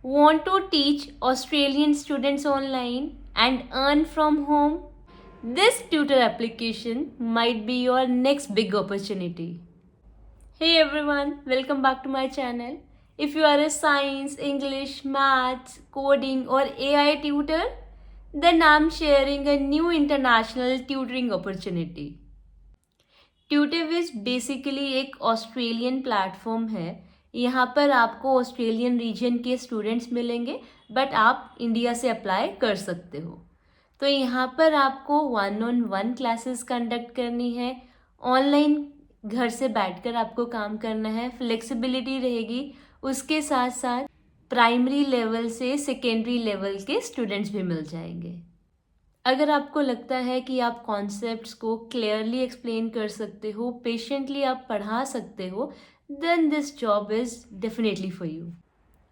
Want to teach Australian students online and earn from home? This tutor application might be your next big opportunity. Hey everyone, welcome back to my channel. If you are a science, English, maths, coding or AI tutor, then I'm sharing a new international tutoring opportunity. Tutiviz basically एक Australian platform है। यहाँ पर आपको Australian region के students मिलेंगे, but आप India से apply कर सकते हो। तो यहाँ पर आपको 1-on-1 क्लासेस कंडक्ट करनी है, ऑनलाइन घर से बैठकर आपको काम करना है, फ्लेक्सिबिलिटी रहेगी। उसके साथ साथ प्राइमरी लेवल से सेकेंडरी लेवल के स्टूडेंट्स भी मिल जाएंगे। अगर आपको लगता है कि आप कॉन्सेप्ट्स को क्लियरली एक्सप्लेन कर सकते हो, पेशेंटली आप पढ़ा सकते हो, then this job is definitely for you.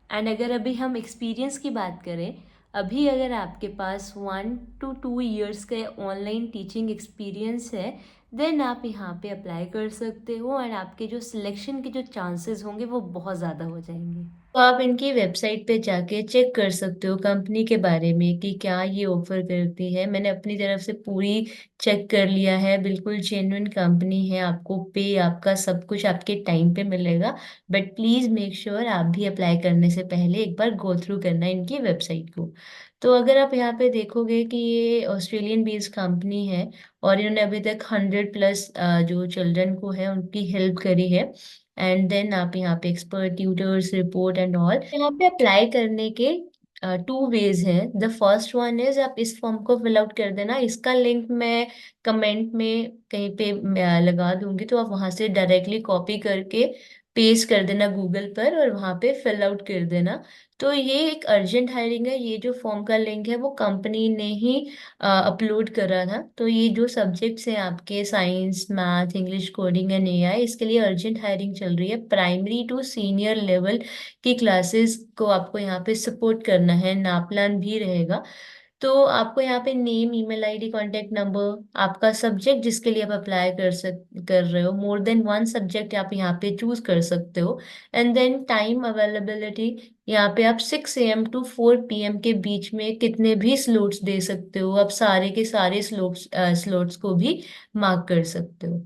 And अगर अभी हम एक्सपीरियंस की बात करें, अभी अगर आपके पास 1 to 2 ईयर्स का ऑनलाइन टीचिंग एक्सपीरियंस है, देन आप यहाँ पे अप्लाई कर सकते हो एंड आपके जो सिलेक्शन के जो चांसेस होंगे वो बहुत ज़्यादा हो जाएंगे। तो आप इनकी वेबसाइट पे जाके चेक कर सकते हो कंपनी के बारे में कि क्या ये ऑफर करती है। मैंने अपनी तरफ से पूरी चेक कर लिया है, बिल्कुल जेन्युइन कंपनी है। आपको पे आपका सब कुछ आपके टाइम पे मिलेगा, बट प्लीज़ मेक श्योर आप भी अप्लाई करने से पहले एक बार गो थ्रू करना इनकी वेबसाइट को। तो अगर आप यहाँ पे देखोगे कि ये ऑस्ट्रेलियन बेस्ड कंपनी है और इन्होंने अभी तक 100+ जो चिल्ड्रन को है उनकी हेल्प करी है। एंड देन आप यहाँ पे expert tutors report and all यहाँ पे अप्लाई करने के 2 वेज हैं। द फर्स्ट वन इज आप इस फॉर्म को फिल आउट कर देना। इसका लिंक मैं कमेंट में कहीं पे लगा दूंगी, तो आप वहां से डायरेक्टली कॉपी करके पेस्ट कर देना गूगल पर और वहां पे फिल आउट कर देना। तो ये एक अर्जेंट हायरिंग है। ये जो फॉर्म का लिंक है वो कंपनी ने ही अपलोड करा था। तो ये जो सब्जेक्ट्स हैं आपके science, math, English, coding and AI, इसके लिए अर्जेंट हायरिंग चल रही है। प्राइमरी टू सीनियर लेवल की क्लासेस को आपको यहाँ पे सपोर्ट करना है, नापलान भी रहेगा। तो आपको यहाँ पे name, email ID, contact number, आपका सब्जेक्ट जिसके लिए आप अप्लाई कर रहे हो, मोर देन 1 सब्जेक्ट आप यहाँ पे चूज कर सकते हो। एंड देन टाइम अवेलेबिलिटी, यहाँ पे आप 6 AM to 4 PM के बीच में कितने भी स्लॉट्स दे सकते हो। आप सारे के सारे स्लॉट्स को भी मार्क कर सकते हो।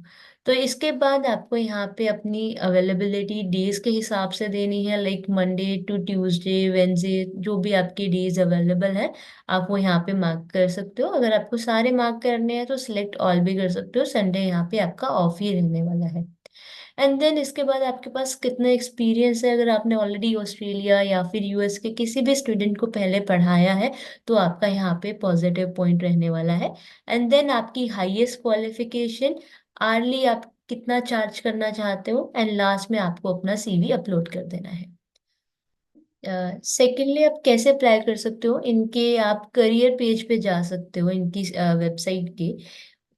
तो इसके बाद आपको यहाँ पे अपनी अवेलेबिलिटी डेज के हिसाब से देनी है, like Monday to Tuesday, Wednesday, जो भी आपकी डेज अवेलेबल है आप वो यहाँ पे मार्क कर सकते हो। अगर आपको सारे मार्क करने हैं तो सिलेक्ट ऑल भी कर सकते हो। संडे यहाँ पे आपका ऑफ ही रहने वाला है। एंड देन इसके बाद आपके पास कितना एक्सपीरियंस है। अगर आपने ऑलरेडी ऑस्ट्रेलिया या फिर यूएस के किसी भी स्टूडेंट को पहले पढ़ाया है तो आपका यहाँ पे पॉजिटिव पॉइंट रहने वाला है। एंड देन आपकी हाईएस्ट क्वालिफिकेशन, आर्ली आप कितना चार्ज करना चाहते हो, एंड लास्ट में आपको अपना सीवी अपलोड कर देना है। सेकेंडली आप कैसे अप्लाई कर सकते हो इनके, आप करियर पेज पे जा सकते हो इनकी वेबसाइट के।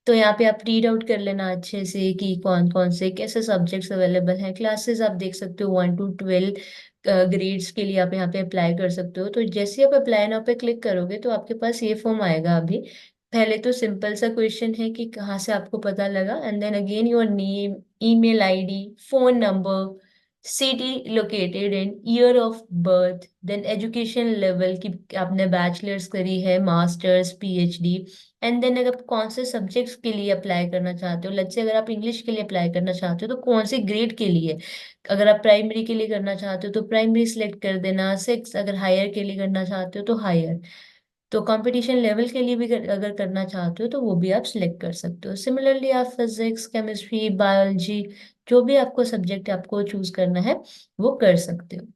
तो यहाँ पे आप रीड आउट कर लेना अच्छे से कि कौन कौन से कैसे सब्जेक्ट्स अवेलेबल हैं। क्लासेस आप देख सकते हो 1 to 12 ग्रेड्स के लिए आप यहाँ पे अप्लाई कर सकते हो। तो जैसे आप अप्लाई नाउ पे क्लिक करोगे तो आपके पास ये फॉर्म आएगा। अभी पहले तो सिंपल सा क्वेश्चन है कि कहाँ से आपको पता लगा, and then again your name, email ID, phone number, city located and year of birth, then education level की आपने बैचलर्स करी है, मास्टर्स, पीएचडी। एंड देन अगर आप कौन से सब्जेक्ट्स के लिए अप्लाई करना चाहते हो, लेट्स से अगर आप इंग्लिश के लिए अप्लाई करना चाहते हो तो कौन से ग्रेड के लिए। अगर आप प्राइमरी के लिए करना चाहते हो तो प्राइमरी सिलेक्ट कर देना। 6 अगर हायर के लिए करना चाहते हो तो हायर। तो कंपटीशन लेवल के लिए भी अगर करना चाहते हो तो वो भी आप सिलेक्ट कर सकते हो। सिमिलरली आप फिजिक्स, केमिस्ट्री, बायोलॉजी, जो भी आपको सब्जेक्ट आपको चूज करना है वो कर सकते हो।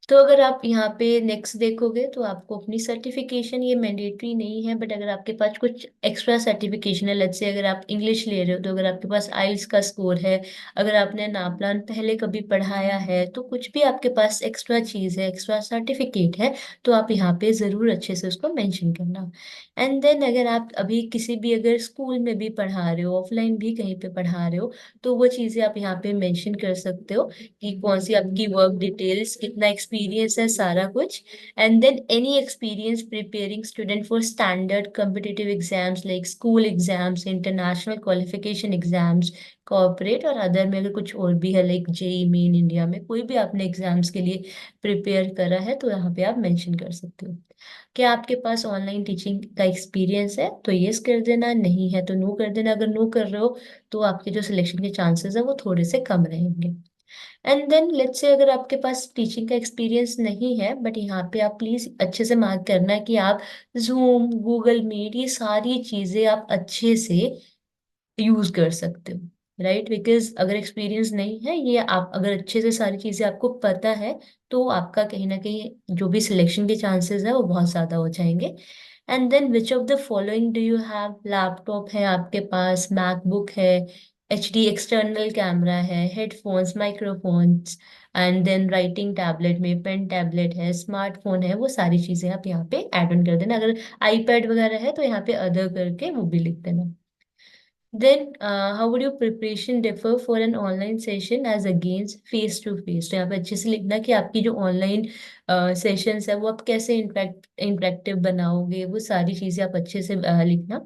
तो अगर आप यहाँ पे नेक्स्ट देखोगे तो आपको अपनी सर्टिफिकेशन, ये मैंडेटरी नहीं है, बट अगर आपके पास कुछ एक्स्ट्रा सर्टिफिकेशन है, लेट्स से अगर आप इंग्लिश ले रहे हो तो अगर आपके पास आइल्स का स्कोर है, अगर आपने नापलान पहले कभी पढ़ाया है, तो कुछ भी आपके पास एक्स्ट्रा चीज़ है, एक्स्ट्रा सर्टिफिकेट है, तो आप यहाँ पे ज़रूर अच्छे से उसको मेंशन करना। एंड देन अगर आप अभी किसी भी अगर स्कूल में भी पढ़ा रहे हो, ऑफलाइन भी कहीं पे पढ़ा रहे हो, तो वो चीज़ें आप यहाँ पे मेंशन कर सकते हो कि कौन सी आपकी वर्क डिटेल्स, कितना एक्सपीरियंस एक्सपीरियंस है सारा कुछ. And then any experience preparing student for standard competitive exams like school exams, international qualification exams, corporate और अदर में अगर कुछ और भी है लाइक जेई मेन इंडिया में कोई भी आपने एग्जाम्स के लिए प्रिपेयर करा है तो यहाँ पे आप मेंशन कर सकते हो. क्या आपके पास ऑनलाइन टीचिंग का एक्सपीरियंस है तो यस कर देना, नहीं है तो नो कर देना. अगर नो कर रहे हो तो आपके जो सिलेक्शन के चांसेस है वो थोड़े से कम रहेंगे. एंड देन लेट्स से अगर आपके पास टीचिंग का एक्सपीरियंस नहीं है बट यहाँ पे आप प्लीज अच्छे से मार्क करना कि आप जूम, गूगल मीट, ये सारी चीजें आप अच्छे से यूज कर सकते हो. राइट, बिकॉज अगर एक्सपीरियंस नहीं है, ये आप अगर अच्छे से सारी चीजें आपको पता है तो आपका कहीं ना कहीं जो भी सिलेक्शन के चांसेस है वो बहुत ज्यादा हो जाएंगे. And then which of the following do you have? Laptop है आपके पास, मैकबुक है, एचडी एक्सटर्नल कैमरा है, headphones, microphones, and then writing tablet में पेन टैबलेट है, स्मार्टफोन है, वो सारी चीजें आप यहाँ पे ऐड ऑन कर देना. अगर आईपैड वगैरह है तो यहाँ पे अदर करके वो भी लिख देना. Then, how would your preparation differ for an online session as against face to face? तो यहाँ पे अच्छे से लिखना कि आपकी जो ऑनलाइन सेशंस है वो आप कैसे इंटरेक्टिव बनाओगे, वो सारी चीजें आप अच्छे से लिखना.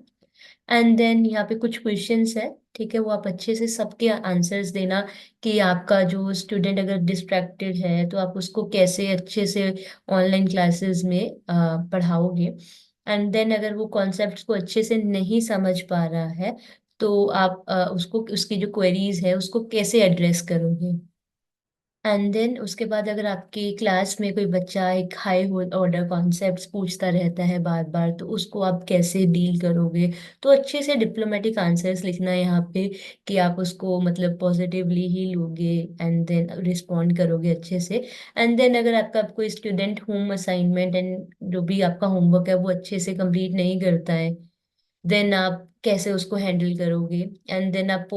एंड देन यहाँ पे कुछ क्वेश्चंस है, ठीक है, वो आप अच्छे से सबके आंसर्स देना कि आपका जो स्टूडेंट अगर डिस्ट्रैक्टेड है तो आप उसको कैसे अच्छे से ऑनलाइन क्लासेस में पढ़ाओगे. एंड देन अगर वो कॉन्सेप्ट्स को अच्छे से नहीं समझ पा रहा है तो आप उसको उसकी जो क्वेरीज है उसको कैसे एड्रेस करोगे. एंड देन उसके बाद अगर आपकी क्लास में कोई बच्चा एक हाई ऑर्डर कॉन्सेप्ट्स पूछता रहता है बार बार तो उसको आप कैसे डील करोगे. तो अच्छे से डिप्लोमेटिक आंसर्स लिखना है यहाँ पे कि आप उसको मतलब पॉजिटिवली ही लोगे एंड देन रिस्पॉन्ड करोगे अच्छे से. एंड देन अगर आपका कोई स्टूडेंट होम असाइनमेंट एंड जो भी आपका होमवर्क है वो अच्छे से कंप्लीट नहीं करता है देन आप कैसे उसको हैंडल करोगे. एंड देन आप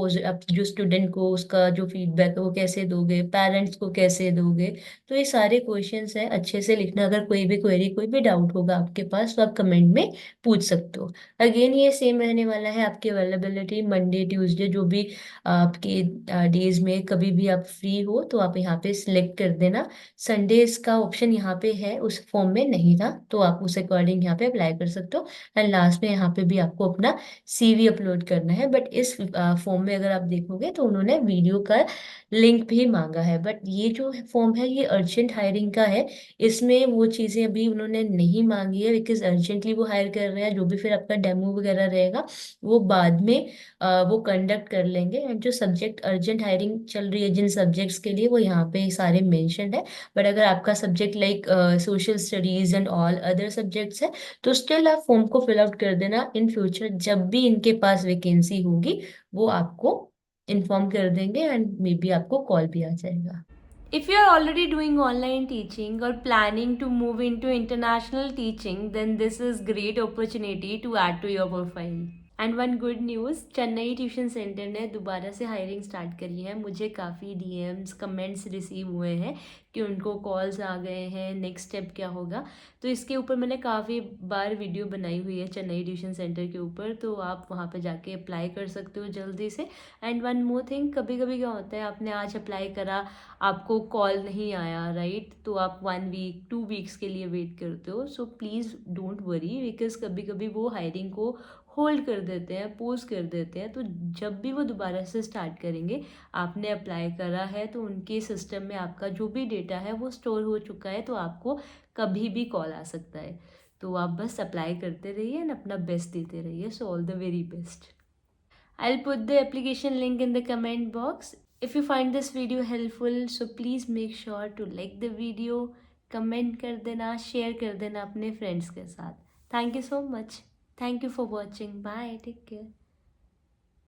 जो स्टूडेंट को उसका जो फीडबैक है वो कैसे दोगे, पेरेंट्स को कैसे दोगे. तो ये सारे क्वेश्चंस हैं, अच्छे से लिखना. अगर कोई भी क्वेरी, कोई भी डाउट होगा आपके पास तो आप कमेंट में पूछ सकते हो. अगेन ये सेम रहने वाला है आपकी अवेलेबिलिटी मंडे ट्यूसडे जो भी आपके डेज में कभी भी आप फ्री हो तो आप यहाँ पे सिलेक्ट कर देना. संडेज का ऑप्शन यहाँ पे है, उस फॉर्म में नहीं था तो आप उस अकॉर्डिंग यहाँ पे अप्लाई कर सकते हो. एंड लास्ट में यहाँ पे भी आपको अपना सीवी अपलोड करना है. बट इस फॉर्म में अगर आप देखोगे तो उन्होंने वीडियो का लिंक भी मांगा है. बट ये जो फॉर्म है ये अर्जेंट हायरिंग का है, इसमें वो चीज़ें अभी उन्होंने नहीं मांगी है बिकॉज अर्जेंटली वो हायर कर रहे हैं. जो भी फिर आपका डेमो वगैरह रहेगा वो बाद में वो कंडक्ट कर लेंगे. एंड जो सब्जेक्ट अर्जेंट हायरिंग चल रही है जिन सब्जेक्ट्स के लिए वो यहाँ पे सारे मेंशन है. बट अगर आपका subject like social studies and all other subjects है तो स्टिल आप फॉर्म को फिल आउट कर देना. इन फ्यूचर जब भी इनके पास वैकेंसी होगी वो आपको इन्फॉर्म कर देंगे एंड मे बी आपको कॉल भी आ जाएगा. If you are already doing online teaching or planning to move into international teaching, then this is great opportunity to add to your profile. And one good news, Chennai tuition centre ने दोबारा से hiring start करी है. मुझे काफ़ी DMs comments receive हुए हैं कि उनको कॉल्स आ गए हैं, नेक्स्ट स्टेप क्या होगा. तो इसके ऊपर मैंने काफ़ी बार वीडियो बनाई हुई है चेन्नई ट्यूशन सेंटर के ऊपर, तो आप वहाँ पे जाके अप्लाई कर सकते हो जल्दी से. एंड वन मोर थिंग, कभी कभी क्या होता है आपने आज अप्लाई करा, आपको कॉल नहीं आया, राइट, तो आप 1 वीक 2 वीक्स के लिए वेट करते हो. So please don't worry because कभी कभी वो हायरिंग को होल्ड कर देते हैं, पोज कर देते हैं. तो जब भी वो दोबारा से स्टार्ट करेंगे, आपने अप्लाई करा है तो उनके सिस्टम में आपका जो भी डेटा है वो स्टोर हो चुका है, तो आपको कभी भी कॉल आ सकता है. तो आप बस अप्लाई करते रहिए एंड अपना बेस्ट देते रहिए. So all the very best. I'll put the application link in the comment box. If you find this video helpful, so please make sure to like the video, comment कर देना, share कर देना अपने friends के साथ. Thank you so much. Thank you for watching. Bye. Take care.